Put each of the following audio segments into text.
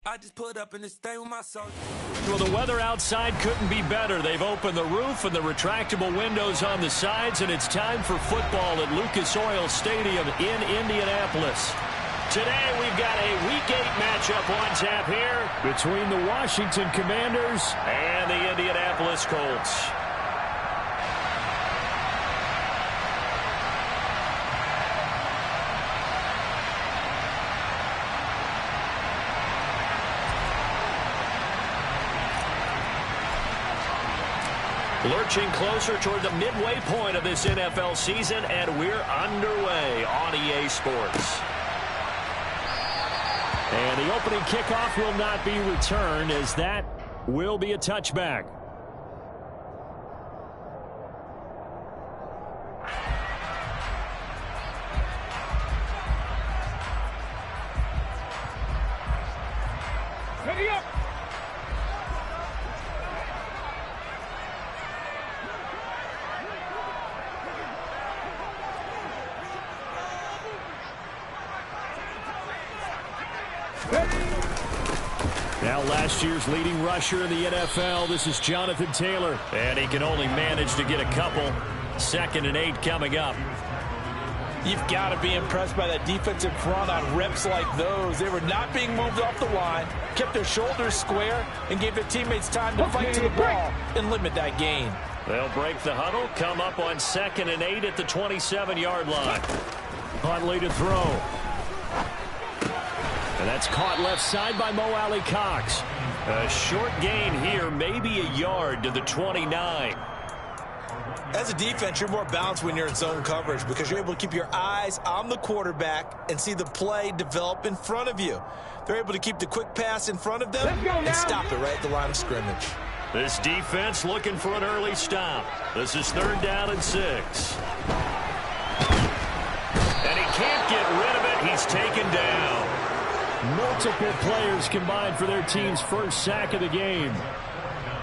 I just put up in this thing with my soul. Well, the weather outside couldn't be better. They've opened the roof and the retractable windows on the sides, and it's time for football at Lucas Oil Stadium in Indianapolis. Today, we've got a Week 8 matchup on tap here between the Washington Commanders and the Indianapolis Colts. Lurching closer toward the midway point of this NFL season, and we're underway on EA Sports. And the opening kickoff will not be returned, as that will be a touchback. Ready up! Now last year's leading rusher in the NFL, this is Jonathan Taylor. And he can only manage to get a couple. 2nd and 8 coming up. You've got to be impressed by that defensive front on reps like those. They were not being moved off the line, kept their shoulders square, and gave their teammates time to fight to the ball and limit that gain. They'll break the huddle, come up on 2nd and 8 at the 27-yard line. Huntley to throw. And that's caught left side by Mo Alley-Cox. A short gain here, maybe a yard to the 29. As a defense, you're more balanced when you're in zone coverage because you're able to keep your eyes on the quarterback and see the play develop in front of you. They're able to keep the quick pass in front of them and stop it right at the line of scrimmage. This defense looking for an early stop. This is 3rd down and 6. And he can't get rid of it. He's taken down. Multiple players combined for their team's first sack of the game.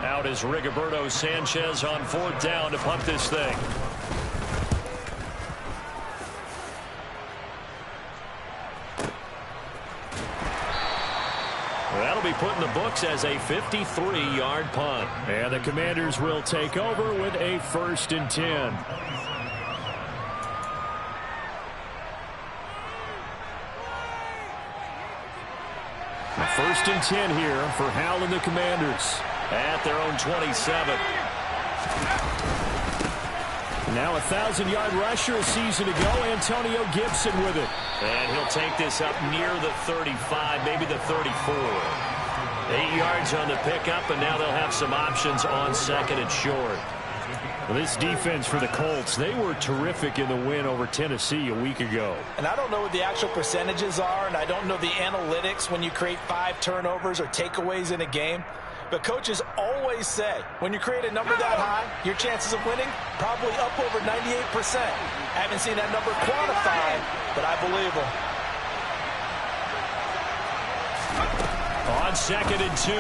Out is Rigoberto Sanchez on 4th down to punt this thing. That'll be put in the books as a 53-yard punt. And the Commanders will take over with a 1st and 10. First and 10 here for Howell and the Commanders at their own 27. Now a 1,000-yard rusher a season ago, Antonio Gibson with it. And he'll take this up near the 35, maybe the 34. 8 yards on the pickup, and now they'll have some options on 2nd and short. Well, this defense for the Colts, they were terrific in the win over Tennessee a week ago. And I don't know what the actual percentages are, and I don't know the analytics when you create 5 turnovers or takeaways in a game. But coaches always say, when you create a number that high, your chances of winning probably up over 98%. I haven't seen that number quantified, but I believe them. On 2nd and 2,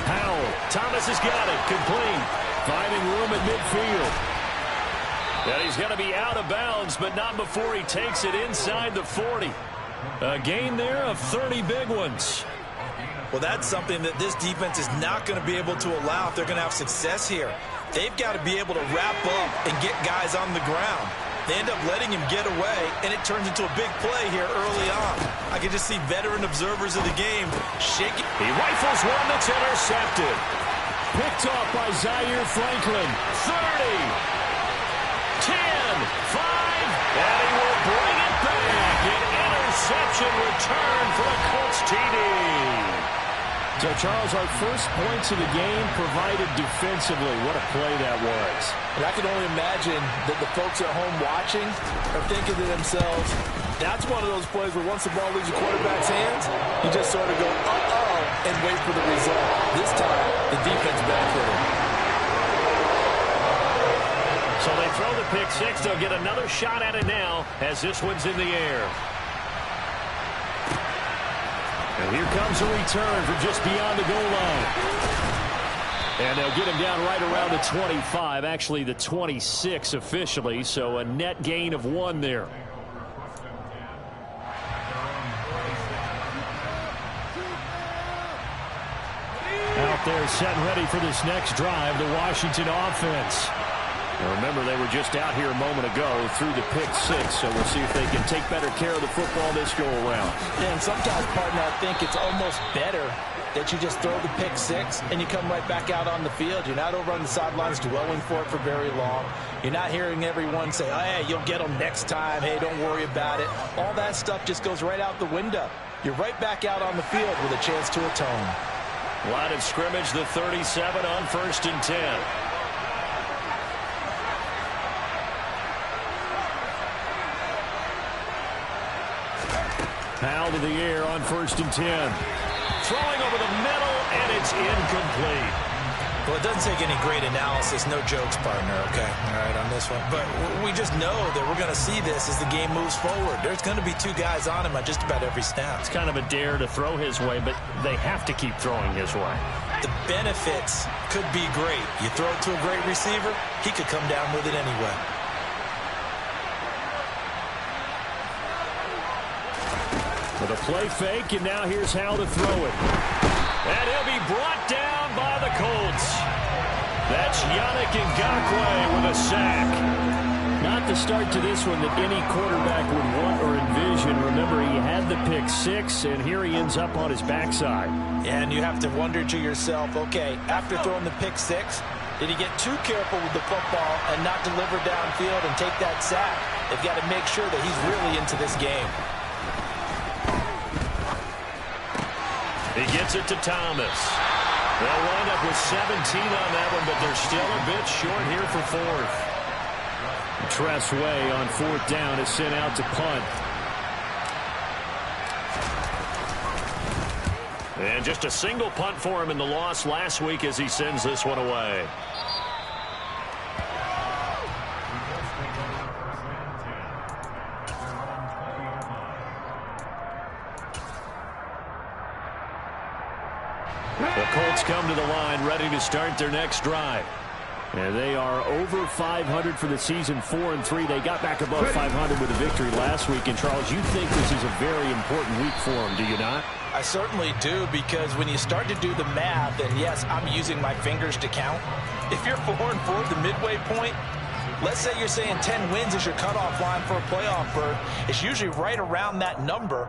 Howell. Thomas has got it, complete. Finding room at midfield. And he's going to be out of bounds, but not before he takes it inside the 40. A gain there of 30 big ones. Well, that's something that this defense is not going to be able to allow if they're going to have success here. They've got to be able to wrap up and get guys on the ground. They end up letting him get away, and it turns into a big play here early on. I can just see veteran observers of the game shaking. He rifles one that's intercepted. Picked off by Zaire Franklin. 30, 10, 5, and he will bring it back. An interception return for a Colts TD. So, Charles, our first points of the game provided defensively. What a play that was. And I can only imagine that the folks at home watching are thinking to themselves, that's one of those plays where once the ball leaves the quarterback's hands, you just sort of go, uh-oh, and wait for the result. This time, the defense benefited. So they throw the pick six. They'll get another shot at it now as this one's in the air. And here comes a return from just beyond the goal line. And they'll get him down right around the 25, actually the 26 officially, so a net gain of 1 there. Out there set and ready for this next drive, the Washington offense. Now remember, they were just out here a moment ago through the pick six, so we'll see if they can take better care of the football this go-around. Yeah, and sometimes, partner, I think it's almost better that you just throw the pick six and you come right back out on the field. You're not over on the sidelines dwelling for it for very long. You're not hearing everyone say, oh, hey, you'll get them next time. Hey, don't worry about it. All that stuff just goes right out the window. You're right back out on the field with a chance to atone. Line of scrimmage, the 37 on 1st and 10. Powell to the air on 1st and 10. Throwing over the middle, and it's incomplete. Well, it doesn't take any great analysis. No jokes, partner, okay? All right, on this one. But we just know that we're going to see this as the game moves forward. There's going to be 2 guys on him at just about every snap. It's kind of a dare to throw his way, but they have to keep throwing his way. The benefits could be great. You throw it to a great receiver, he could come down with it anyway. With a play fake, and now here's how to throw it. And he'll be brought down by the Colts. That's Yannick Ngakoue with a sack. Not the start to this one that any quarterback would want or envision. Remember, he had the pick six, and here he ends up on his backside. And you have to wonder to yourself, okay, after throwing the pick six, did he get too careful with the football and not deliver downfield and take that sack? They've got to make sure that he's really into this game. He gets it to Thomas. They'll wind up with 17 on that one, but they're still a bit short here for 4th. Tress Way on 4th down is sent out to punt. And just a single punt for him in the loss last week as he sends this one away. The Colts come to the line ready to start their next drive. And they are over 500 for the season, 4-3. They got back above 500 with a victory last week. And, Charles, you think this is a very important week for them, do you not? I certainly do, because when you start to do the math, and yes, I'm using my fingers to count. If you're 4-4 the midway point, let's say you're saying 10 wins is your cutoff line for a playoff berth. It's usually right around that number.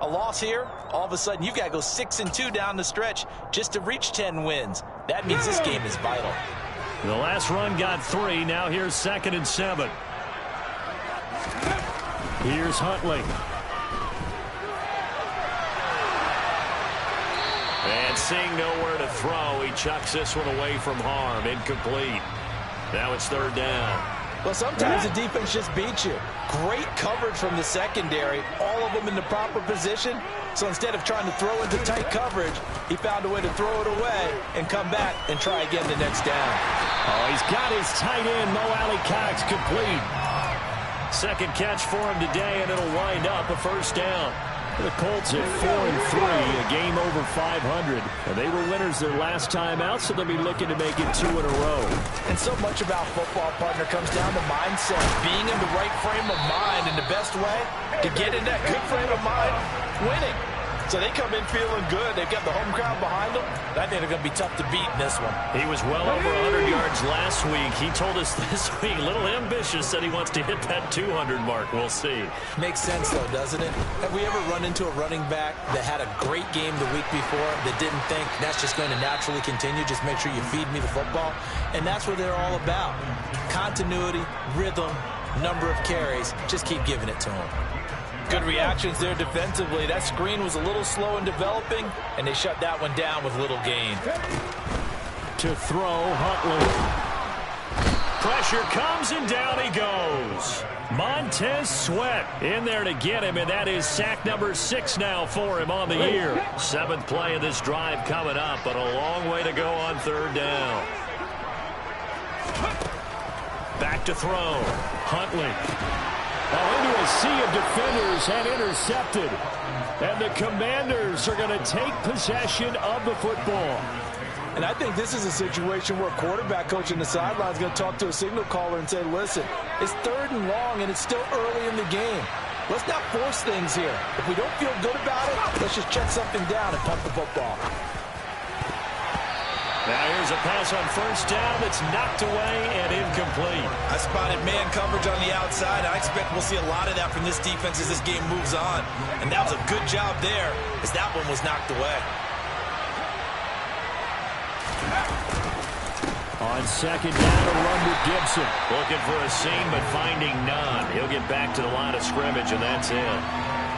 A loss here, all of a sudden you've got to go 6-2 down the stretch just to reach 10 wins. That means this game is vital. The last run got 3. Now here's 2nd and 7. Here's Huntley. And seeing nowhere to throw, he chucks this one away from harm. Incomplete. Now it's 3rd down. Well, sometimes the defense just beats you. Great coverage from the secondary, all of them in the proper position. So instead of trying to throw into tight coverage, he found a way to throw it away and come back and try again the next down. Oh, he's got his tight end, Mo Alley-Cox, complete. 2nd catch for him today, and it'll wind up a 1st down. The Colts at 4-3, a game over 500. And they were winners their last time out, so they'll be looking to make it 2 in a row. And so much about football, partner, comes down to mindset. Being in the right frame of mind, and the best way to get in that good frame of mind, winning. So they come in feeling good. They've got the home crowd behind them. I think they're going to be tough to beat in this one. He was well over 100 yards last week. He told us this week, a little ambitious, said he wants to hit that 200 mark. We'll see. Makes sense, though, doesn't it? Have we ever run into a running back that had a great game the week before that didn't think that's just going to naturally continue? Just make sure you feed me the football. And that's what they're all about. Continuity, rhythm, number of carries. Just keep giving it to them. Good reactions there defensively. That screen was a little slow in developing, and they shut that one down with little gain. To throw, Huntley. Pressure comes, and down he goes. Montez Sweat in there to get him, and that is sack number 6 now for him on the year. 7th play of this drive coming up, but a long way to go on 3rd down. Back to throw. Huntley. Into a sea of defenders and intercepted. And the Commanders are going to take possession of the football. And I think this is a situation where a quarterback coach in the sideline is going to talk to a signal caller and say, listen, it's 3rd and long and it's still early in the game. Let's not force things here. If we don't feel good about it, let's just check something down and punt the football. Now here's a pass on 1st down that's knocked away and incomplete. I spotted man coverage on the outside. I expect we'll see a lot of that from this defense as this game moves on. And that was a good job there as that one was knocked away. On 2nd down, a run with Gibson. Looking for a seam, but finding none. He'll get back to the line of scrimmage, and that's it.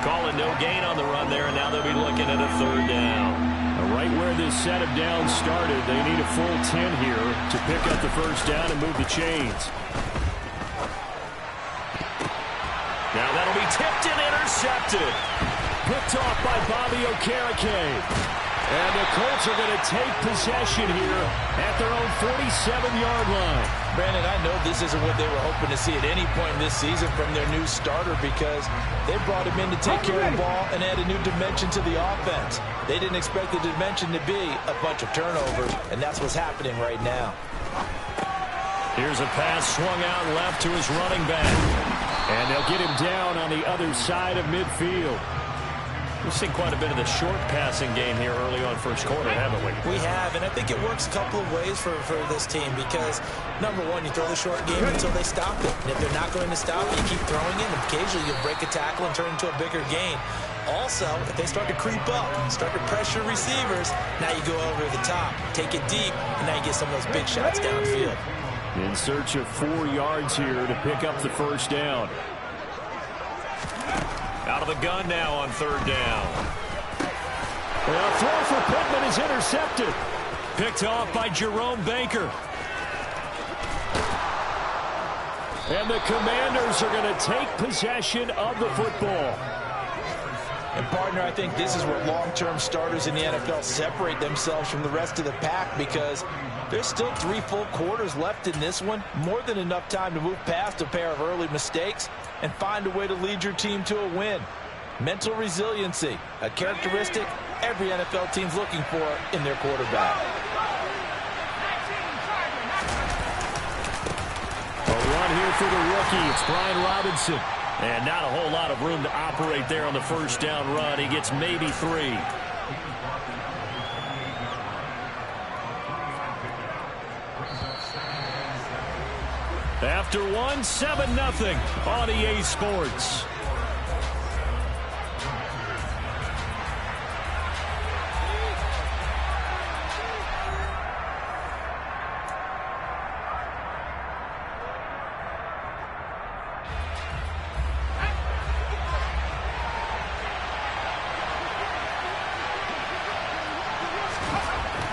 Calling no gain on the run there, and now they'll be looking at a 3rd down. Right where this set of downs started, they need a full 10 here to pick up the 1st down and move the chains. Now that'll be tipped and intercepted. Picked off by Bobby Okereke. And the Colts are going to take possession here at their own 47-yard line. Brandon, I know this isn't what they were hoping to see at any point this season from their new starter because they brought him in to take care of the ball and add a new dimension to the offense. They didn't expect the dimension to be a bunch of turnovers, and that's what's happening right now. Here's a pass swung out left to his running back. And they'll get him down on the other side of midfield. We've seen quite a bit of the short passing game here early on 1st quarter, haven't we? We have, and I think it works a couple of ways for this team because, number one, you throw the short game until they stop it. And if they're not going to stop it, you keep throwing it, and occasionally you'll break a tackle and turn it into a bigger gain. Also, if they start to creep up, start to pressure receivers, now you go over the top, take it deep, and now you get some of those big shots downfield. In search of 4 yards here to pick up the 1st down. Out of the gun now on 3rd down. Well, a throw for Pittman is intercepted. Picked off by Jerome Baker. And the Commanders are going to take possession of the football. And, partner, I think this is where long-term starters in the NFL separate themselves from the rest of the pack because there's still 3 full quarters left in this one. More than enough time to move past a pair of early mistakes and find a way to lead your team to a win. Mental resiliency, a characteristic every NFL team's looking for in their quarterback. A run here for the rookie. It's Brian Robinson. And not a whole lot of room to operate there on the 1st down run. He gets maybe 3. After one, 7-0 on EA Sports.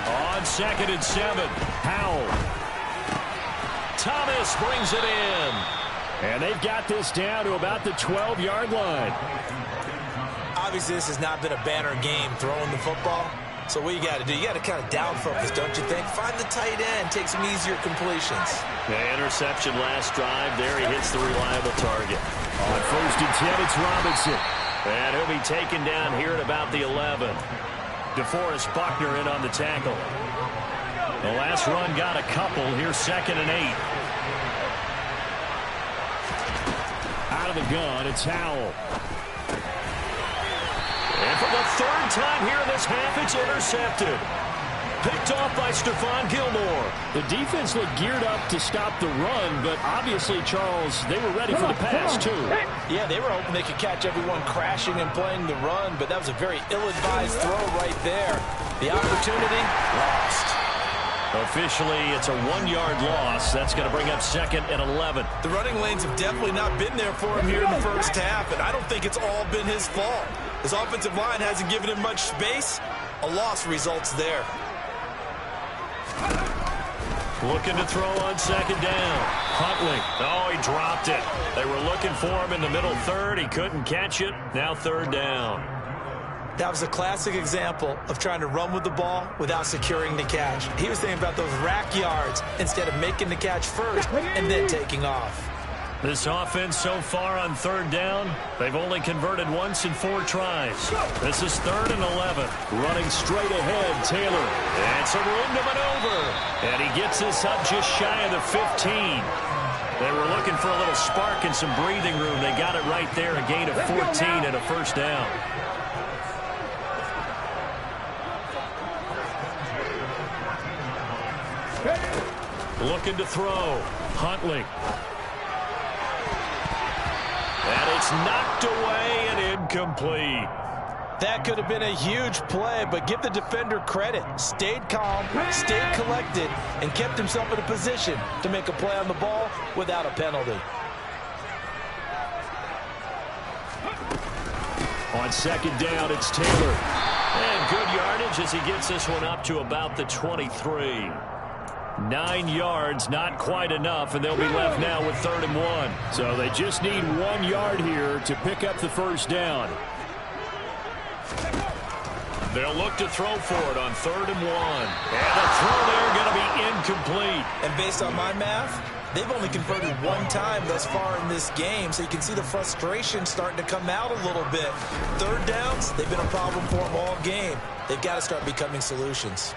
On 2nd and 7, Howell. Thomas brings it in. And they've got this down to about the 12-yard line. Obviously, this has not been a banner game throwing the football. So what you got to do, you got to kind of down focus, don't you think? Find the tight end, take some easier completions. Yeah, interception last drive. There he hits the reliable target. On 1st and 10, it's Robinson. And he'll be taken down here at about the 11. DeForest Buckner in on the tackle. The last run got a couple. Here's 2nd and 8. Out of the gun, it's Howell. And for the third time here in this half, it's intercepted. Picked off by Stephon Gilmore. The defense looked geared up to stop the run, but obviously, Charles, they were ready for the pass, too. Yeah, they were hoping they could catch everyone crashing and playing the run, but that was a very ill-advised throw right there. The opportunity lost. Officially, it's a 1-yard loss. That's going to bring up 2nd and 11. The running lanes have definitely not been there for him here in the first half, and I don't think it's all been his fault. His offensive line hasn't given him much space. A loss results there. Looking to throw on 2nd down. Huntley. Oh, he dropped it. They were looking for him in the middle third. He couldn't catch it. Now 3rd down. That was a classic example of trying to run with the ball without securing the catch. He was thinking about those rack yards instead of making the catch first and then taking off. This offense so far on 3rd down, they've only converted once in 4 tries. This is 3rd and 11. Running straight ahead, Taylor. And some room to maneuver. And he gets this up just shy of the 15. They were looking for a little spark and some breathing room. They got it right there, a gain of 14 and a 1st down. Looking to throw. Huntley. And it's knocked away and incomplete. That could have been a huge play, but give the defender credit. Stayed calm, stayed collected, and kept himself in a position to make a play on the ball without a penalty. On 2nd down, it's Taylor. And good yardage as he gets this one up to about the 23. 9 yards, not quite enough, and they'll be left now with 3rd and 1. So they just need 1 yard here to pick up the 1st down. They'll look to throw for it on 3rd and 1. And the throw there going to be incomplete. And based on my math, they've only converted 1 time thus far in this game, so you can see the frustration starting to come out a little bit. 3rd downs, they've been a problem for them all game. They've got to start becoming solutions.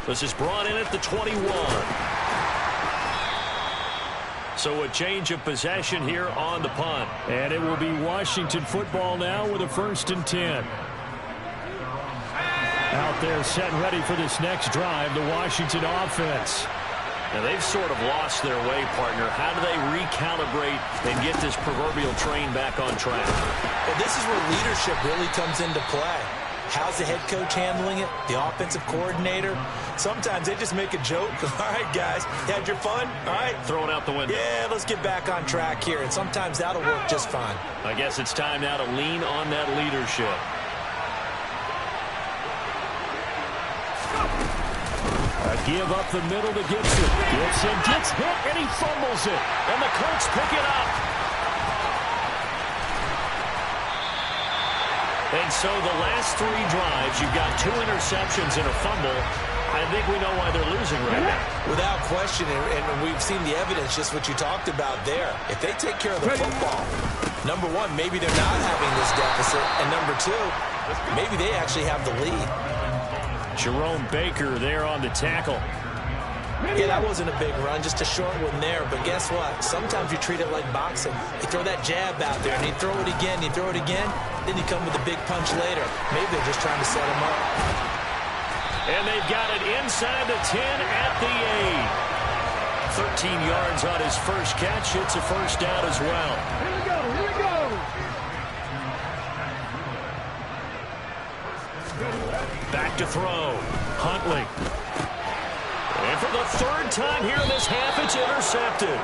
This is brought in at the 21. So a change of possession here on the punt. And it will be Washington football now with a 1st and 10. Out there set and ready for this next drive, the Washington offense. Now they've sort of lost their way, partner. How do they recalibrate and get this proverbial train back on track? Well, this is where leadership really comes into play. How's the head coach handling it? The offensive coordinator? Sometimes they just make a joke. All right, guys, you had your fun? All right. Throw it out the window. Yeah, let's get back on track here. And sometimes that'll work just fine. I guess it's time now to lean on that leadership. A give up the middle to Gibson. Gibson gets hit, and he fumbles it. And the Colts pick it up. And so the last 3 drives, you've got 2 interceptions and a fumble. I think we know why they're losing right now. Without question, and we've seen the evidence, just what you talked about there. If they take care of the football, number 1, maybe they're not having this deficit. And number 2, maybe they actually have the lead. Jerome Baker there on the tackle. Yeah, that wasn't a big run, just a short one there. But guess what? Sometimes you treat it like boxing. You throw that jab out there, and you throw it again, you throw it again, then you come with a big punch later. Maybe they're just trying to set him up. And they've got it inside the 10 at the 8. 13 yards on his first catch. It's a 1st down as well. Here we go, here we go. Back to throw. Huntley. And for the 3rd time here in this half, it's intercepted.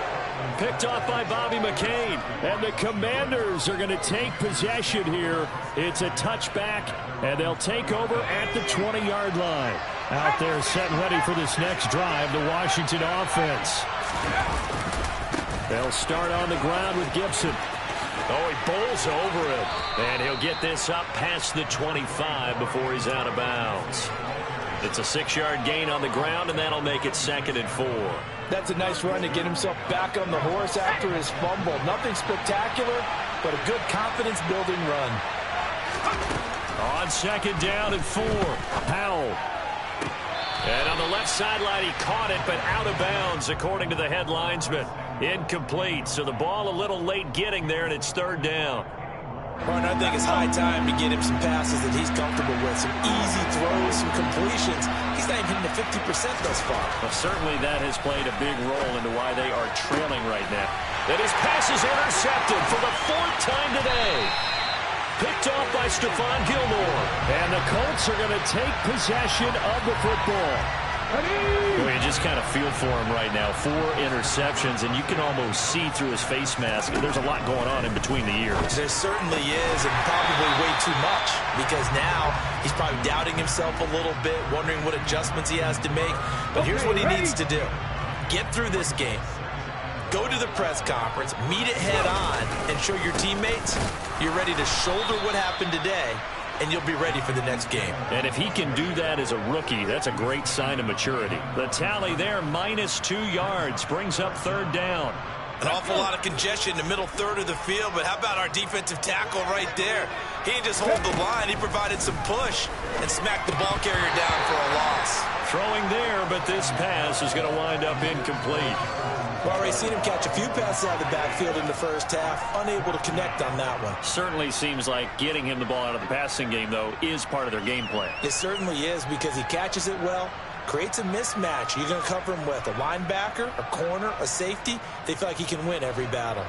Picked off by Bobby McCain. And the Commanders are going to take possession here. It's a touchback, and they'll take over at the 20-yard line. Out there set and ready for this next drive, the Washington offense. They'll start on the ground with Gibson. Oh, he bowls over it. And he'll get this up past the 25 before he's out of bounds. It's a 6-yard gain on the ground, and that'll make it 2nd and 4. That's a nice run to get himself back on the horse after his fumble. Nothing spectacular, but a good confidence-building run. On 2nd down and 4, Powell. And on the left sideline, he caught it, but out of bounds, according to the head linesman. Incomplete, so the ball a little late getting there, and it's 3rd down. Martin, I think it's high time to get him some passes that he's comfortable with. Some easy throws, some completions. He's not even hitting the 50% thus far. Well, certainly that has played a big role into why they are trailing right now. And his pass is intercepted for the 4th time today. Picked off by Stephon Gilmore. And the Colts are going to take possession of the football. Boy, you just kind of feel for him right now. 4 interceptions, and you can almost see through his face mask. There's a lot going on in between the ears. There certainly is, and probably way too much, because now he's probably doubting himself a little bit, wondering what adjustments he has to make. But here's what he needs to do. Get through this game. Go to the press conference, meet it head on, and show your teammates you're ready to shoulder what happened today, and you'll be ready for the next game. And if he can do that as a rookie, that's a great sign of maturity. The tally there, -2 yards, brings up 3rd down. An awful lot of congestion in the middle third of the field, but how about our defensive tackle right there? He didn't just hold the line, he provided some push and smacked the ball carrier down for a loss. Throwing there, but this pass is going to wind up incomplete. We've already seen him catch a few passes out of the backfield in the first half, unable to connect on that one. Certainly seems like getting him the ball out of the passing game, though, is part of their game plan. It certainly is, because he catches it well, creates a mismatch. You're going to cover him with a linebacker, a corner, a safety. They feel like he can win every battle.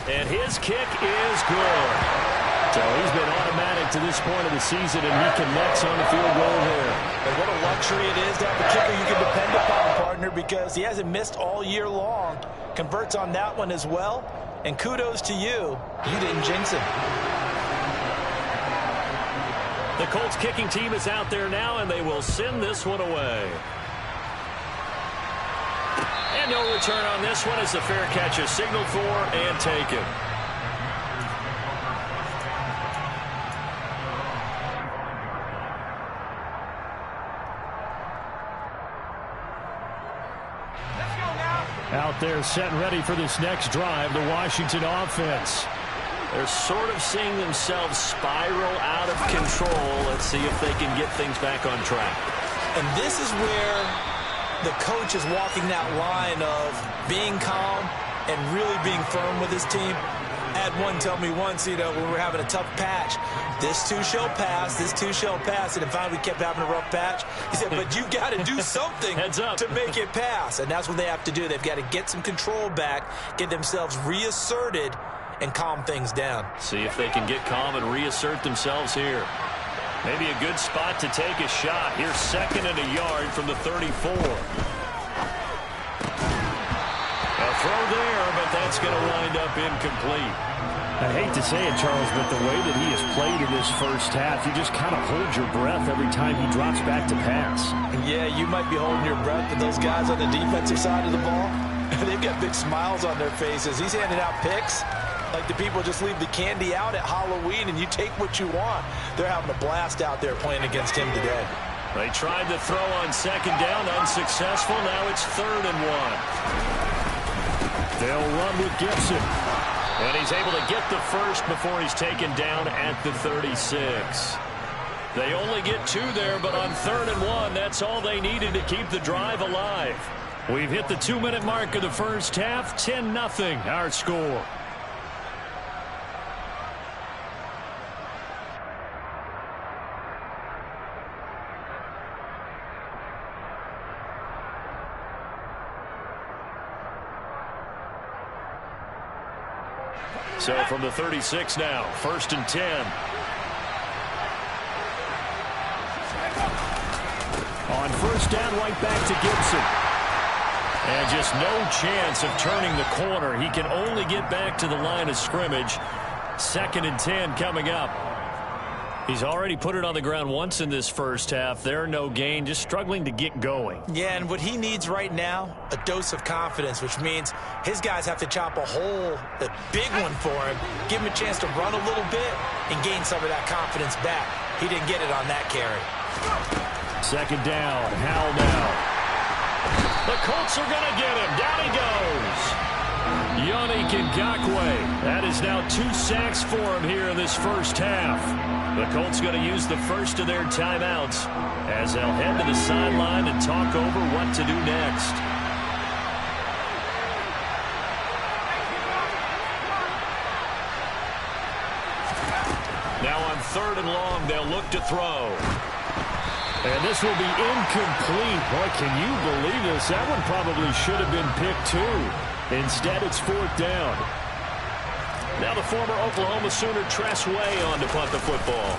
And his kick is good. So he's been automatic to this point of the season, and he connects on the field goal there. And what a luxury it is to have a kicker you can depend upon, partner, because he hasn't missed all year long. Converts on that one as well. And kudos to you. You didn't jinx him. The Colts kicking team is out there now, and they will send this one away. And no return on this one as the fair catch is signaled for and taken. Out there set and ready for this next drive, the Washington offense. They're sort of seeing themselves spiral out of control. Let's see if they can get things back on track. And this is where the coach is walking that line of being calm and really being firm with his team. I had one tell me once, when we were having a tough patch, this too shall pass, this too shall pass, and finally we kept having a rough patch. He said, but you've got to do something to make it pass, and that's what they have to do. They've got to get some control back, get themselves reasserted, and calm things down. See if they can get calm and reassert themselves here. Maybe a good spot to take a shot. Here's 2nd and a yard from the 34. A throw there, but that's going to wind up incomplete. I hate to say it, Charles, but the way that he has played in this first half, you just kind of hold your breath every time he drops back to pass. Yeah, you might be holding your breath, but those guys on the defensive side of the ball, they've got big smiles on their faces. He's handing out picks like the people just leave the candy out at Halloween and you take what you want. They're having a blast out there playing against him today. They tried to throw on 2nd down, unsuccessful. Now it's 3rd and 1. They'll run with Gibson. And he's able to get the first before he's taken down at the 36. They only get 2 there, but on 3rd and 1, that's all they needed to keep the drive alive. We've hit the 2-minute mark of the first half. 10-0, our score. So from the 36 now, 1st and 10. On 1st down, right back to Gibson. And just no chance of turning the corner. He can only get back to the line of scrimmage. 2nd and 10 coming up. He's already put it on the ground once in this first half. There, no gain, just struggling to get going. Yeah, and what he needs right now, a dose of confidence, which means his guys have to chop a hole, a big one for him, give him a chance to run a little bit and gain some of that confidence back. He didn't get it on that carry. 2nd down, Howell now. The Colts are going to get him. Down he goes. Yannick Ngakoue. That is now 2 sacks for him here in this first half. The Colts going to use the first of their timeouts as they'll head to the sideline and talk over what to do next. 3rd and long. They'll look to throw. And this will be incomplete. Boy, can you believe this? That one probably should have been picked too. Instead, it's 4th down. Now the former Oklahoma Sooner Tress Way on to punt the football.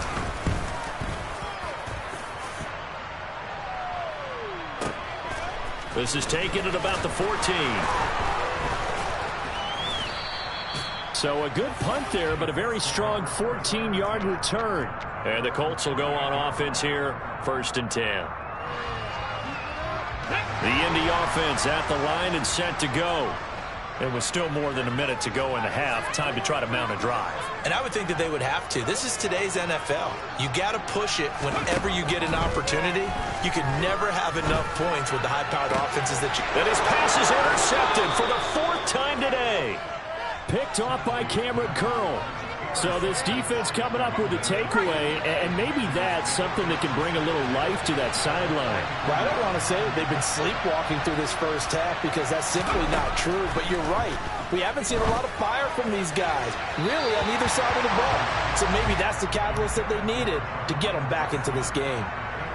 This is taken at about the 14. So a good punt there, but a very strong 14-yard return. And the Colts will go on offense here, 1st and 10. The Indy offense at the line and set to go. It was still more than a minute to go in the half. Time to try to mount a drive. And I would think that they would have to. This is today's NFL. You got to push it whenever you get an opportunity. You can never have enough points with the high-powered offenses that you... And his pass is intercepted for the 4th time today. Picked off by Cameron Curl. So this defense coming up with a takeaway, and maybe that's something that can bring a little life to that sideline. Well, I don't want to say that they've been sleepwalking through this first half because that's simply not true, but you're right. We haven't seen a lot of fire from these guys, really, on either side of the ball. So maybe that's the catalyst that they needed to get them back into this game.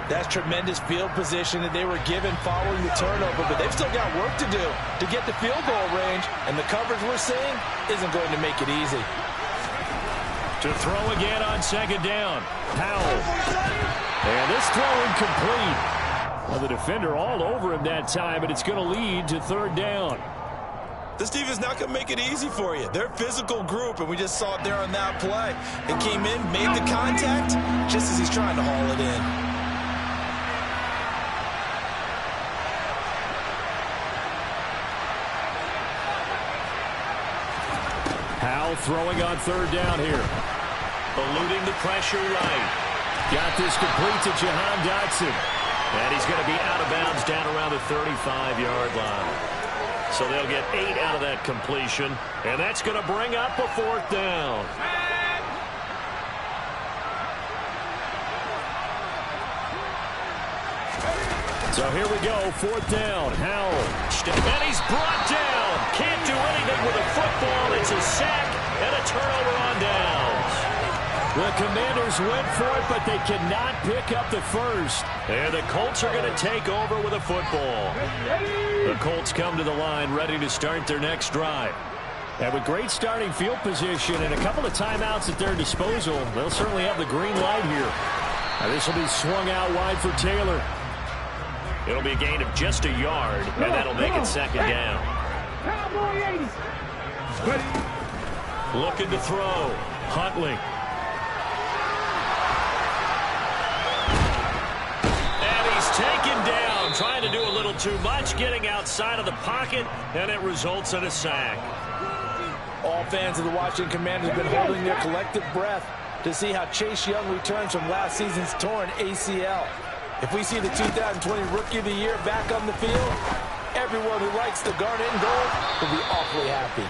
That's tremendous field position that they were given following the turnover, but they've still got work to do to get the field goal range, and the coverage we're seeing isn't going to make it easy. To throw again on 2nd down. Powell. And this throw incomplete. Well, the defender all over him that time, but it's going to lead to 3rd down. This defense not going to make it easy for you. They're a physical group, and we just saw it there on that play. It came in, made the contact, just as he's trying to haul it in. Powell throwing on 3rd down here. Eluding the pressure right. Got this complete to Jahan Dotson. And he's going to be out of bounds down around the 35-yard line. So they'll get 8 out of that completion. And that's going to bring up a 4th down. So here we go, 4th down. Howell. And he's brought down. Can't do anything with a football. It's a sack and a turnover on downs. The Commanders went for it, but they cannot pick up the first. And the Colts are going to take over with a football. The Colts come to the line ready to start their next drive. And with great starting field position and a couple of timeouts at their disposal, they'll certainly have the green light here. Now this will be swung out wide for Taylor. It'll be a gain of just a yard, and that'll make it 2nd down. Looking to throw. Huntley. And he's taken down, trying to do a little too much, getting outside of the pocket, and it results in a sack. All fans of the Washington Commanders have been holding their collective breath to see how Chase Young returns from last season's torn ACL. If we see the 2020 Rookie of the Year back on the field, everyone who likes the garnet and gold will be awfully happy.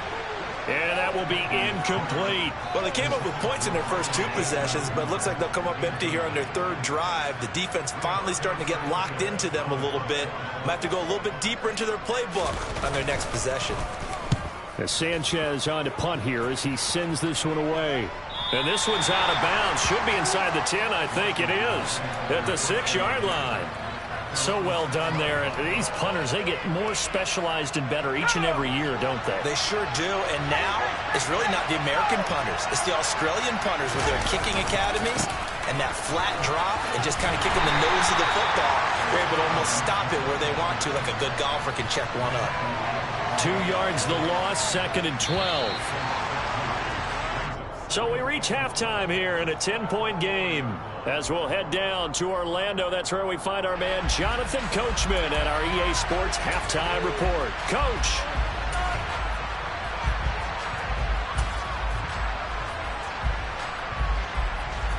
And that will be incomplete. Well, they came up with points in their first 2 possessions, but it looks like they'll come up empty here on their 3rd drive. The defense finally starting to get locked into them a little bit. Might have to go a little bit deeper into their playbook on their next possession. As Sanchez on to punt here as he sends this one away. And this one's out of bounds. Should be inside the 10, I think it is. At the 6-yard line. So well done there. And these punters, they get more specialized and better each and every year, don't they? They sure do. And now, it's really not the American punters. It's the Australian punters with their kicking academies and that flat drop and just kind of kicking the nose of the football. They're able to almost stop it where they want to, like a good golfer can check one up. 2 yards the loss, 2nd and 12. So we reach halftime here in a 10-point game. As we'll head down to Orlando, that's where we find our man Jonathan Coachman at our EA Sports Halftime Report. Coach.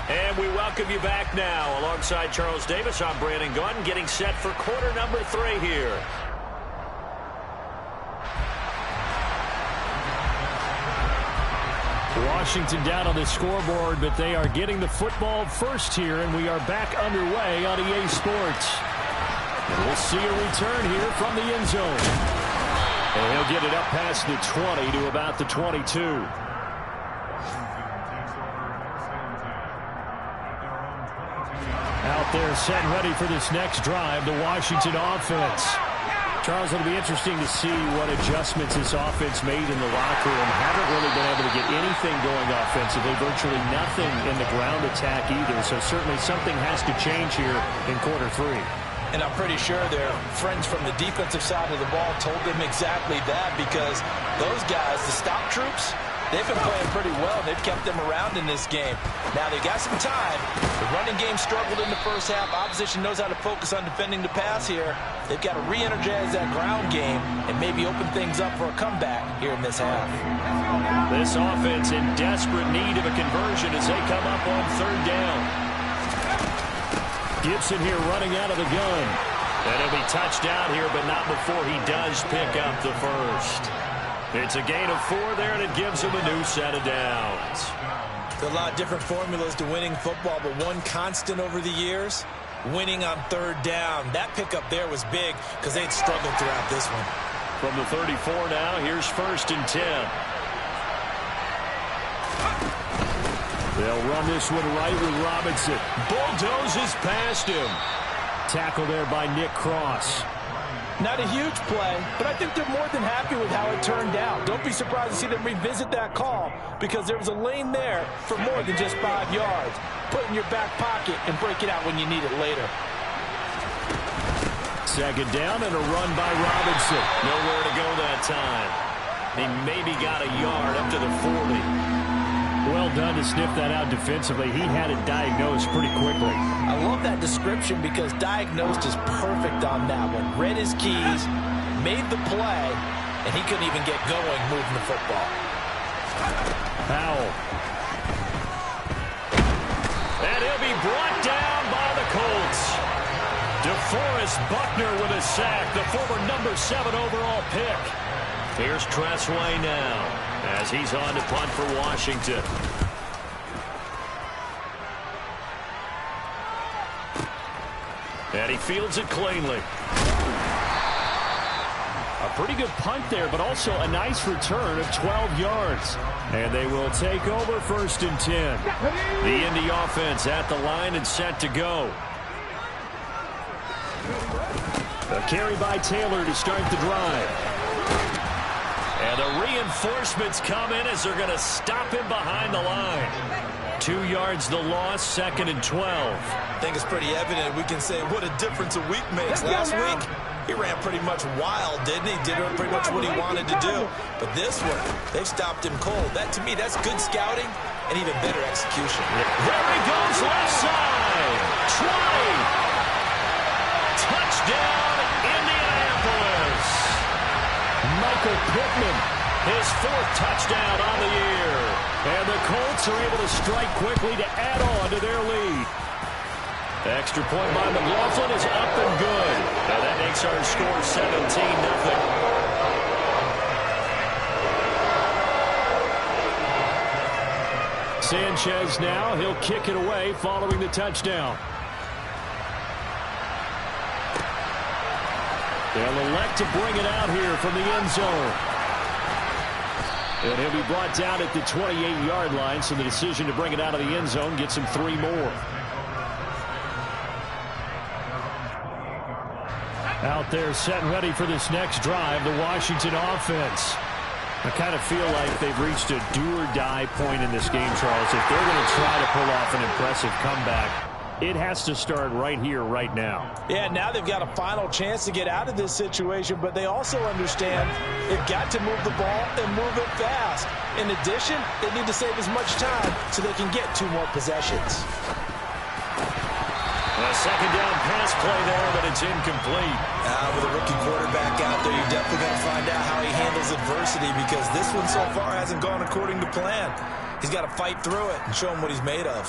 And we welcome you back now. Alongside Charles Davis, I'm Brandon Gaudin, getting set for quarter number 3 here. Washington down on the scoreboard, but they are getting the football first here, and we are back underway on EA Sports. And we'll see a return here from the end zone. And he'll get it up past the 20 to about the 22. Out there set ready for this next drive, the Washington offense. Charles, it'll be interesting to see what adjustments this offense made in the locker room. Haven't really been able to get anything going offensively, virtually nothing in the ground attack either. So certainly something has to change here in quarter three. And I'm pretty sure their friends from the defensive side of the ball told them exactly that, because those guys, the stop troops, they've been playing pretty well. They've kept them around in this game. Now, they got some time. The running game struggled in the first half. Opposition knows how to focus on defending the pass here. They've got to re-energize that ground game and maybe open things up for a comeback here in this half. This offense in desperate need of a conversion as they come up on third down. Gibson here running out of the gun. And he'll be touched down here, but not before he does pick up the first. It's a gain of 4 there, and it gives him a new set of downs. There's a lot of different formulas to winning football, but one constant over the years, winning on third down. That pickup there was big because they'd struggled throughout this one. From the 34 now, here's 1st and 10. They'll run this one right with Robinson. Bulldozes past him. Tackle there by Nick Cross. Not a huge play, but I think they're more than happy with how it turned out. Don't be surprised to see them revisit that call, because there was a lane there for more than just 5 yards. Put it in your back pocket and break it out when you need it later. Second down and a run by Robinson. Nowhere to go that time. He maybe got a yard up to the 40. Well done to sniff that out defensively. He had it diagnosed pretty quickly. I love that description, because diagnosed is perfect on that one. Read his keys, made the play, and he couldn't even get going moving the football. Powell. And he'll be brought down by the Colts. DeForest Buckner with a sack, the former number 7 overall pick. Here's Tressway now, as he's on to punt for Washington. And he fields it cleanly. A pretty good punt there, but also a nice return of 12 yards. And they will take over 1st and 10. The Indy offense at the line and set to go. A carry by Taylor to start the drive. And the reinforcements come in as they're going to stop him behind the line. 2 yards the loss, 2nd and 12. I think it's pretty evident. We can say what a difference a week makes. Last week, he ran pretty much wild, didn't he? Did pretty much what he wanted to do. But this one, they've stopped him cold. That, to me, that's good scouting and even better execution. There he goes, left side. 20. Touchdown, Indianapolis. Michael Pittman, his 4th touchdown on the year. And the Colts are able to strike quickly to add on to their lead. Extra point by McLaughlin is up and good. Now that makes our score 17-0. Sanchez now, he'll kick it away following the touchdown. They'll elect to bring it out here from the end zone. And he'll be brought down at the 28-yard line, so the decision to bring it out of the end zone gets him 3 more. Out there set and ready for this next drive, the Washington offense. I kind of feel like they've reached a do-or-die point in this game, Charles. If they're going to try to pull off an impressive comeback, it has to start right here, right now. Yeah, now they've got a final chance to get out of this situation, but they also understand they've got to move the ball and move it fast. In addition, they need to save as much time so they can get 2 more possessions. A second down pass play there, but it's incomplete. With a rookie quarterback out there, you're definitely going to find out how he handles adversity, because this one so far hasn't gone according to plan. He's got to fight through it and show him what he's made of.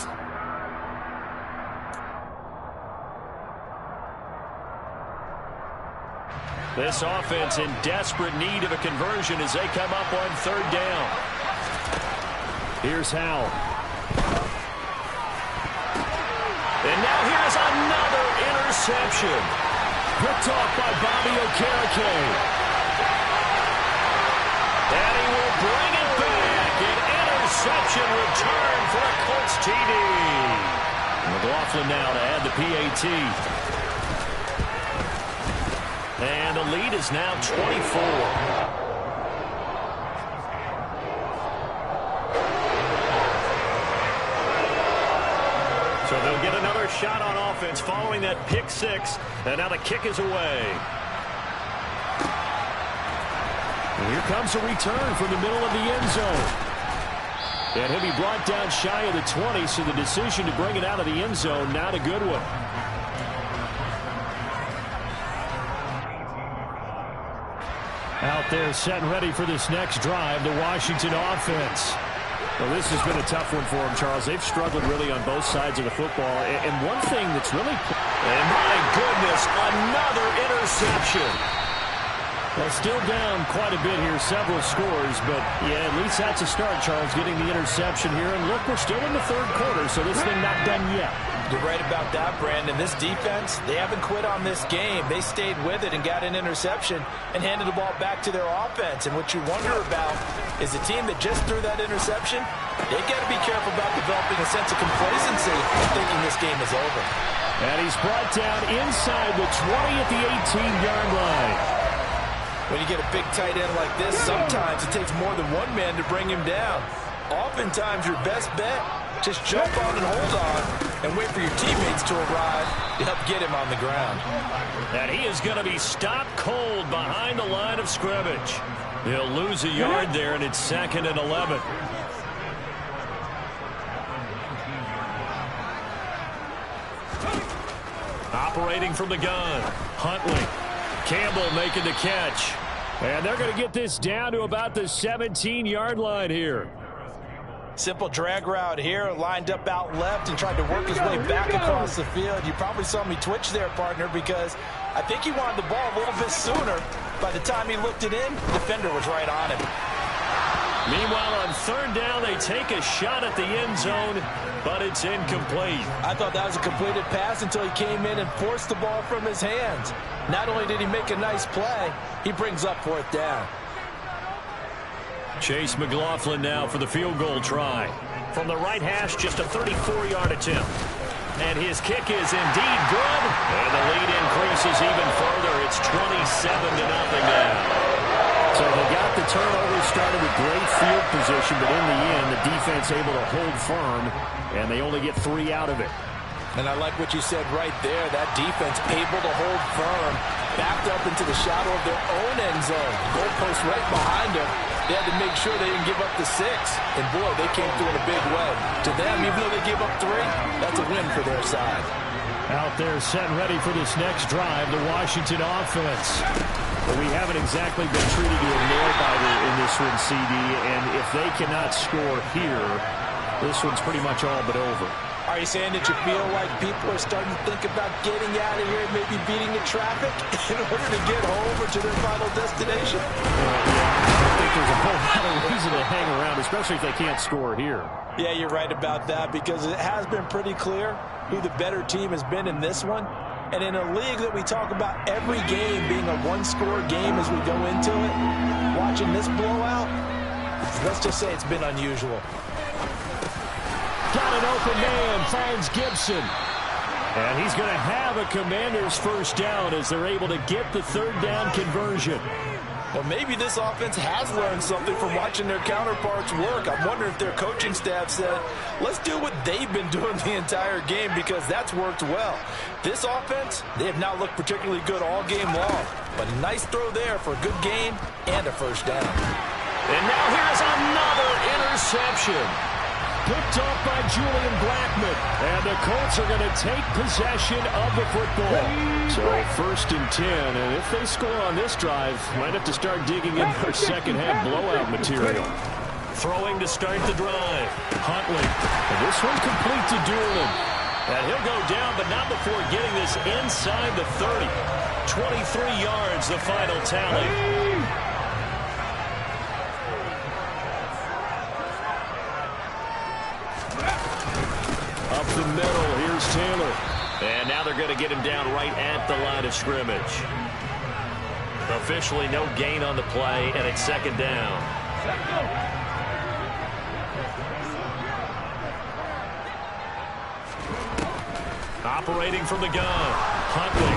This offense in desperate need of a conversion as they come up on 3rd down. Here's Howell. And now here's another interception. Picked off by Bobby Okereke. And he will bring it back. An interception return for a Colts TD. McLaughlin now to add the PAT. And the lead is now 24. So they'll get another shot on offense following that pick six. And now the kick is away. And here comes a return from the middle of the end zone. And he'll be brought down shy of the 20, so the decision to bring it out of the end zone, not a good one. Out there set and ready for this next drive, the Washington offense. Well, this has been a tough one for them, Charles. They've struggled really on both sides of the football. And one thing that's really... And my goodness, another interception. Well, still down quite a bit here, several scores. But, yeah, at least that's a start, Charles, getting the interception here. And look, we're still in the third quarter, so this thing not done yet. You're right about that, Brandon. This defense, they haven't quit on this game. They stayed with it and got an interception and handed the ball back to their offense. And what you wonder about is the team that just threw that interception, they got to be careful about developing a sense of complacency and thinking this game is over. And he's brought down inside the 20 at the 18-yard line. When you get a big tight end like this, sometimes it takes more than one man to bring him down. Oftentimes, your best bet, just jump on and hold on and wait for your teammates to arrive to help get him on the ground. And he is going to be stopped cold behind the line of scrimmage. He'll lose a yard there, and it's 2nd and 11. Operating from the gun, Huntley. Campbell making the catch. And they're going to get this down to about the 17-yard line here. Simple drag route here, lined up out left and tried to work his way back across the field. You probably saw me twitch there, partner, because I think he wanted the ball a little bit sooner. By the time he looked it in, the defender was right on him. Meanwhile, on third down, they take a shot at the end zone, but it's incomplete. I thought that was a completed pass until he came in and forced the ball from his hands. Not only did he make a nice play, he brings up 4th down. Chase McLaughlin now for the field goal try. From the right hash, just a 34-yard attempt. And his kick is indeed good. And the lead increases even further. It's 27-0 now. So they got the turnover started with great field position, but in the end, the defense able to hold firm, and they only get 3 out of it. And I like what you said right there. That defense able to hold firm, backed up into the shadow of their own end zone. Goalpost right behind them. They had to make sure they didn't give up the 6. And, boy, they came through in a big way. To them, even though they gave up 3, that's a win for their side. Out there set and ready for this next drive, the Washington offense. But we haven't exactly been treated to a nail-biter in this one, CD. And if they cannot score here, this one's pretty much all but over. Are you saying that you feel like people are starting to think about getting out of here and maybe beating the traffic in order to get home or to their final destination? Yeah, I don't think there's a whole lot of reason to hang around, especially if they can't score here. Yeah, you're right about that, because it has been pretty clear who the better team has been in this one. And in a league that we talk about every game being a one-score game as we go into it, watching this blowout, let's just say it's been unusual. Got an open man, finds Gibson. And he's going to have a Commanders first down as they're able to get the third down conversion. Well, maybe this offense has learned something from watching their counterparts work. I wonder if their coaching staff said, let's do what they've been doing the entire game, because that's worked well. This offense, they have not looked particularly good all game long. But a nice throw there for a good gain and a first down. And now here's another interception. Picked off by Julian Blackmon. And the Colts are going to take possession of the football. So 1st and 10. And if they score on this drive, might have to start digging in their second-half blowout material. Throwing to start the drive. Huntley. And this one complete to Doolan. And he'll go down, but not before getting this inside the 30. 23 yards, the final tally. Up the middle, here's Taylor. And now they're going to get him down right at the line of scrimmage. Officially no gain on the play, and it's 2nd down. Operating from the gun. Huntley.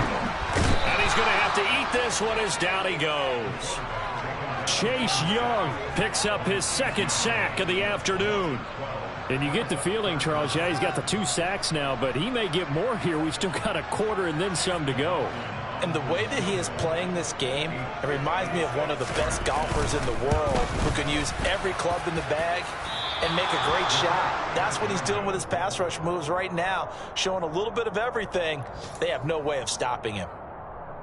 And he's going to have to eat this one as down he goes. Chase Young picks up his second sack of the afternoon. And you get the feeling, Charles, yeah, he's got the 2 sacks now, but he may get more here. We've still got a quarter and then some to go. And the way that he is playing this game, it reminds me of one of the best golfers in the world who can use every club in the bag and make a great shot. That's what he's doing with his pass rush moves right now, showing a little bit of everything. They have no way of stopping him.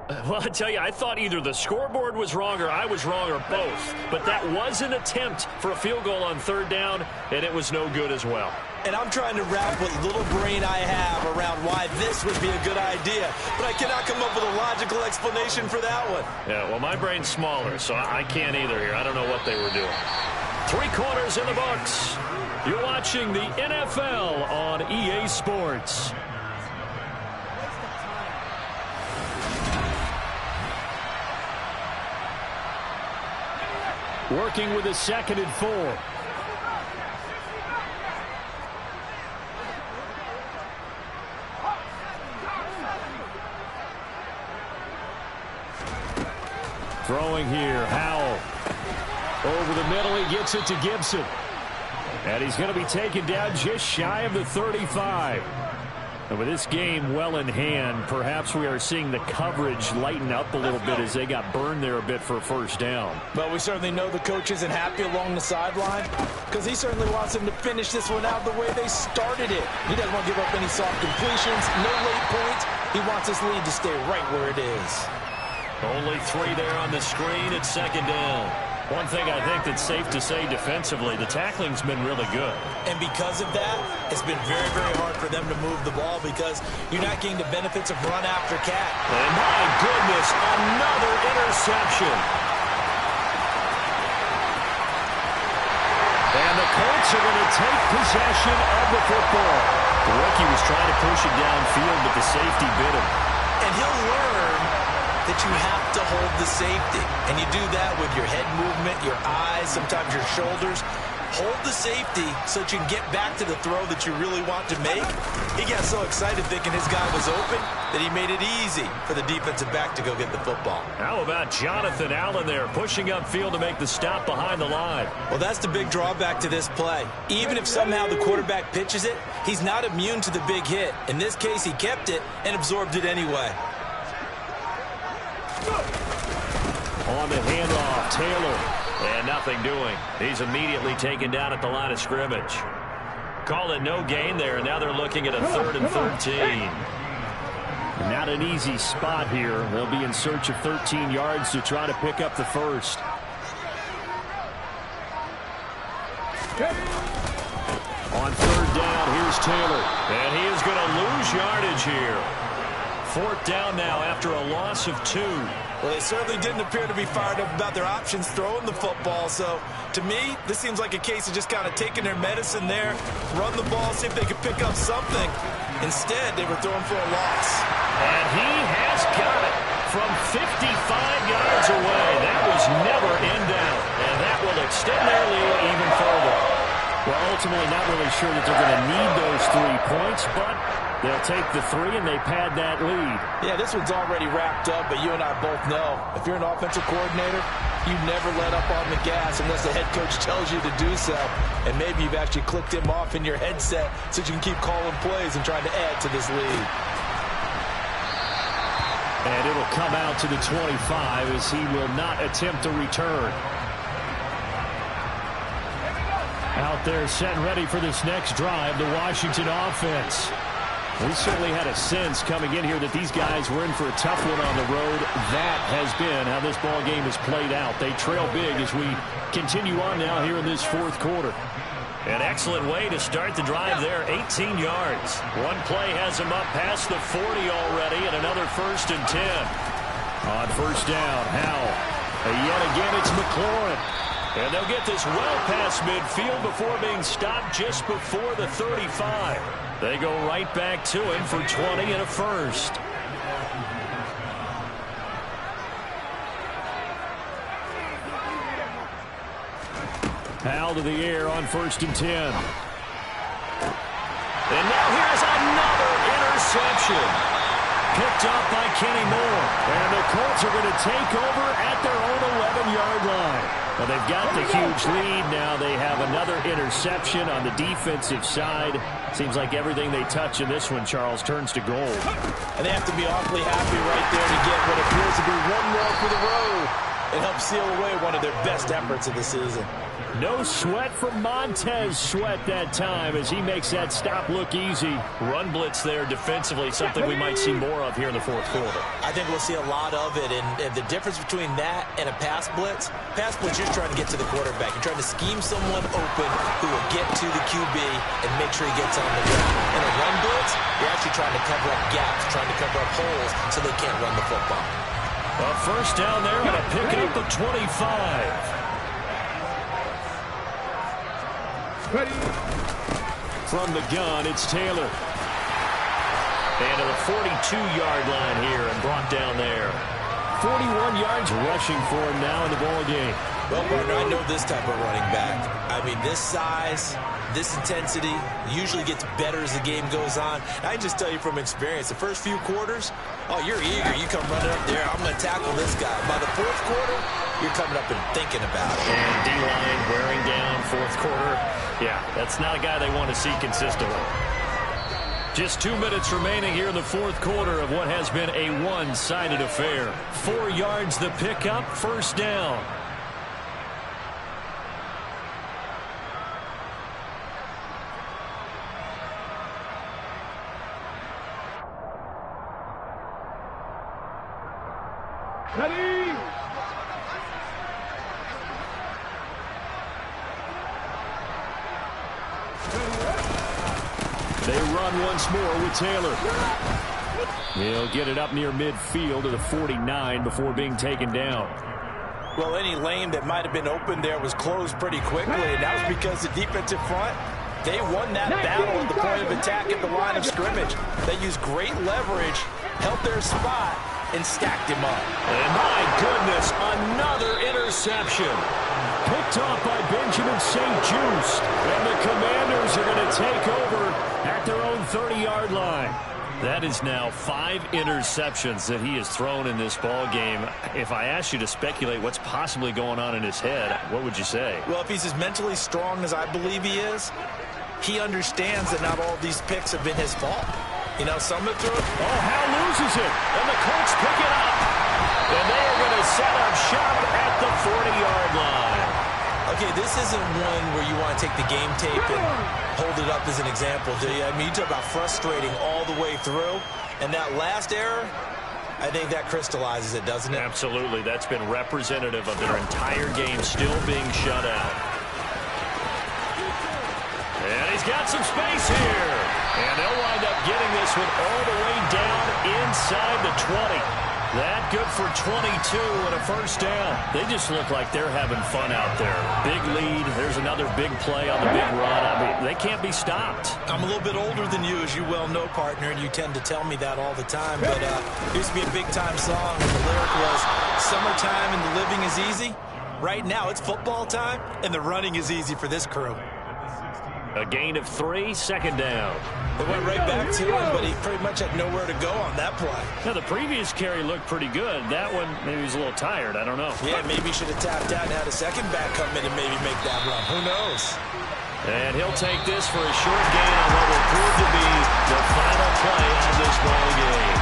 Well, I tell you, I thought either the scoreboard was wrong or I was wrong or both. But that was an attempt for a field goal on 3rd down, and it was no good as well. And I'm trying to wrap what little brain I have around why this would be a good idea. But I cannot come up with a logical explanation for that one. Yeah, well, my brain's smaller, so I can't either here. I don't know what they were doing. 3 quarters in the books. You're watching the NFL on EA Sports. Working with a 2nd and 4. Throwing here, Howell. Over the middle, he gets it to Gibson. And he's going to be taken down just shy of the 35. And with this game well in hand, perhaps we are seeing the coverage lighten up a little bit as they got burned there a bit for a 1st down. But we certainly know the coach isn't happy along the sideline because he certainly wants them to finish this one out the way they started it. He doesn't want to give up any soft completions, no late points. He wants this lead to stay right where it is. Only 3 there on the screen at 2nd down. One thing I think that's safe to say defensively, the tackling's been really good. And because of that, it's been very, very hard for them to move the ball because you're not getting the benefits of run after cat. And my goodness, another interception. And the Colts are going to take possession of the football. The rookie was trying to push it downfield, but the safety bit him. And he'll learn that you have to hold the safety. And you do that with your head movement, your eyes, sometimes your shoulders. Hold the safety so that you can get back to the throw that you really want to make. He got so excited thinking his guy was open that he made it easy for the defensive back to go get the football. How about Jonathan Allen there pushing upfield to make the stop behind the line? Well, that's the big drawback to this play. Even if somehow the quarterback pitches it, he's not immune to the big hit. In this case, he kept it and absorbed it anyway. On the handoff, Taylor. And nothing doing. He's immediately taken down at the line of scrimmage. Call it no gain there, and now they're looking at a 3rd and 13. Not an easy spot here. They'll be in search of 13 yards to try to pick up the 1st. On 3rd down, here's Taylor. And he is going to lose yardage here. 4th down now after a loss of 2. Well, they certainly didn't appear to be fired up about their options throwing the football. So, to me, this seems like a case of just kind of taking their medicine there, run the ball, see if they could pick up something. Instead, they were throwing for a loss. And he has got it from 55 yards away. That was never in doubt. And that will extend their lead even further. Well, ultimately, not really sure that they're going to need those 3 points, but they'll take the 3 and they pad that lead. Yeah, this one's already wrapped up, but you and I both know if you're an offensive coordinator, you never let up on the gas unless the head coach tells you to do so. And maybe you've actually clicked him off in your headset so you can keep calling plays and trying to add to this lead. And it'll come out to the 25 as he will not attempt a return. Out there set and ready for this next drive, the Washington offense. We certainly had a sense coming in here that these guys were in for a tough one on the road. That has been how this ball game has played out. They trail big as we continue on now here in this 4th quarter. An excellent way to start the drive there, 18 yards. One play has him up past the 40 already, and another 1st and 10. On 1st down, Howell. And yet again, it's McLaurin. And they'll get this well past midfield before being stopped just before the 35. They go right back to him for 20 and a 1st. Howell to the air on 1st and 10. And now here's another interception. Picked off by Kenny Moore. And the Colts are going to take over at their own 11-yard line. Well, they've got the huge lead. Now they have another interception on the defensive side. Seems like everything they touch in this one, Charles, turns to gold. And they have to be awfully happy right there to get what appears to be one more for the road. It helps seal away one of their best efforts of the season. No sweat from Montez Sweat that time as he makes that stop look easy. Run blitz there defensively, something we might see more of here in the fourth quarter. I think we'll see a lot of it, and the difference between that and a pass blitz, you're trying to get to the quarterback. You're trying to scheme someone open who will get to the QB and make sure he gets on the ground. In a run blitz, you're actually trying to cover up gaps, trying to cover up holes so they can't run the football. A first down there and a pick up the 25. From the gun, it's Taylor. And to the 42-yard line here and brought down there. 41 yards rushing for him now in the ball game. Well, partner, I know this type of running back. I mean, this size, this intensity usually gets better as the game goes on. I can just tell you from experience, the first few quarters, oh, you're eager. You come running up there, I'm going to tackle this guy. By the fourth quarter, you're coming up and thinking about it. And D-line wearing down fourth quarter. Yeah, that's not a guy they want to see consistently. Just 2 minutes remaining here in the fourth quarter of what has been a one-sided affair. 4 yards the pickup, first down. Ready? They run once more with Taylor. He'll get it up near midfield to the 49 before being taken down. Well, any lane that might have been open there was closed pretty quickly, and that was because the defensive front, they won that battle at the point of attack at the line of scrimmage. They used great leverage, held their spot, and stacked him up. And my goodness, another interception. Picked off by Benjamin St-Juste. And the Commanders are going to take over at their own 30-yard line. That is now 5 interceptions that he has thrown in this ball game. If I asked you to speculate what's possibly going on in his head, what would you say? Well, if he's as mentally strong as I believe he is, he understands that not all of these picks have been his fault. You know, some have thrown. Oh, Hal loses it. And the Colts pick it up. And they are going to set up shop at the 40-yard line. Okay, this isn't one where you want to take the game tape and hold it up as an example, do you? I mean, you talk about frustrating all the way through. And that last error, I think that crystallizes it, doesn't it? Absolutely. That's been representative of their entire game still being shut out. And he's got some space here. And they'll wind up getting this one all the way down inside the 20. That good for 22 and a first down. They just look like they're having fun out there. Big lead. There's another big play on the big run. I mean, they can't be stopped. I'm a little bit older than you, as you well know, partner, and you tend to tell me that all the time. But it used to be a big-time song, and the lyric was, "Summertime and the living is easy." Right now, it's football time, and the running is easy for this crew. A gain of 3, second down. They went right back to him, but he pretty much had nowhere to go on that play. Now, the previous carry looked pretty good. That one, maybe he's a little tired. I don't know. Yeah, maybe he should have tapped out and had a second back come in and maybe make that run. Who knows? And he'll take this for a short gain on what will prove to be the final play of this ball game.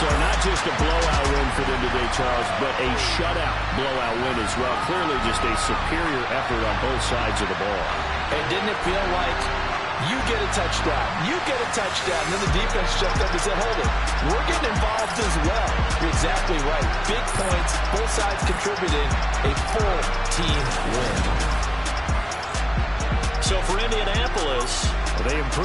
So not just a blowout win for them today, Charles, but a shutout blowout win as well. Clearly just a superior effort on both sides of the ball. And didn't it feel like you get a touchdown, you get a touchdown, and then the defense jumped up and said, hold it, we're getting involved as well. You're exactly right. Big points, both sides contributing, a full team win. So for Indianapolis, they improved.